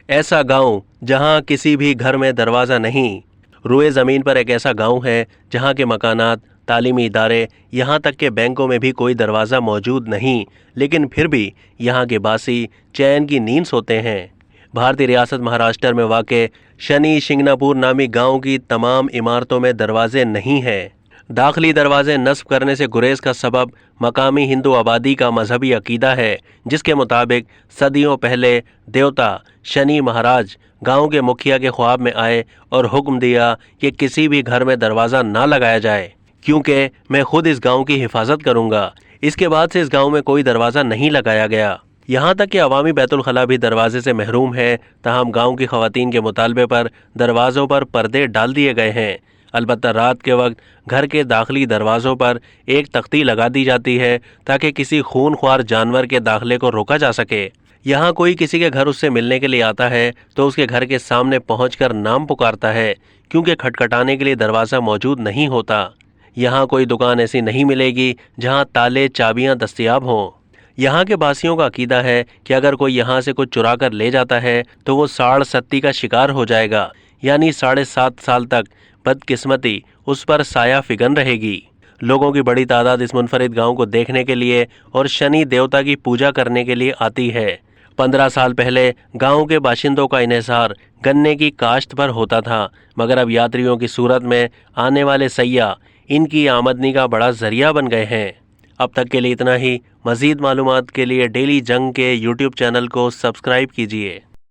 ایسا گاؤں جہاں کسی بھی گھر میں دروازہ نہیں۔ روئے زمین پر ایک ایسا گاؤں ہے جہاں کے مکانات، تعلیمی ادارے، یہاں تک کہ بینکوں میں بھی کوئی دروازہ موجود نہیں، لیکن پھر بھی یہاں کے باسی چین کی نیند سوتے ہیں۔ بھارتی ریاست مہاراشٹر میں واقع شنی شنگناپور نامی گاؤں کی تمام عمارتوں میں دروازے نہیں ہیں۔ داخلی دروازے نصب کرنے سے گریز کا سبب مقامی ہندو آبادی کا مذہبی عقیدہ ہے، جس کے مطابق صدیوں پہلے دیوتا شنی مہاراج گاؤں کے مکھیا کے خواب میں آئے اور حکم دیا کہ کسی بھی گھر میں دروازہ نہ لگایا جائے، کیونکہ میں خود اس گاؤں کی حفاظت کروں گا۔ اس کے بعد سے اس گاؤں میں کوئی دروازہ نہیں لگایا گیا، یہاں تک کہ عوامی بیت الخلاء بھی دروازے سے محروم ہے۔ تاہم گاؤں کی خواتین کے مطالبے پر دروازوں پر پردے ڈال دیے گئے ہیں، البتہ رات کے وقت گھر کے داخلی دروازوں پر ایک تختی لگا دی جاتی ہے تاکہ کسی خون خوار جانور کے داخلے کو روکا جا سکے۔ یہاں کوئی کسی کے گھر اس سے ملنے کے لیے آتا ہے تو اس کے گھر کے سامنے پہنچ کر نام پکارتا ہے، کیونکہ کھٹکھٹانے کے لیے دروازہ موجود نہیں ہوتا۔ یہاں کوئی دکان ایسی نہیں ملے گی جہاں تالے چابیاں دستیاب ہوں۔ یہاں کے باسیوں کا عقیدہ ہے کہ اگر کوئی یہاں سے کچھ چرا کر لے جاتا ہے تو وہ ساڑھ ستی کا شکار ہو جائے گا، یعنی 7.5 سال تک بدقسمتی اس پر سایہ فگن رہے گی۔ لوگوں کی بڑی تعداد اس منفرد گاؤں کو دیکھنے کے لیے اور شنی دیوتا کی پوجا کرنے کے لیے آتی ہے۔ 15 سال پہلے گاؤں کے باشندوں کا انحصار گنے کی کاشت پر ہوتا تھا، مگر اب یاتریوں کی صورت میں آنے والے سیاح ان کی آمدنی کا بڑا ذریعہ بن گئے ہیں۔ اب تک کے لیے اتنا ہی۔ مزید معلومات کے لیے ڈیلی جنگ کے YouTube چینل کو سبسکرائب کیجیے۔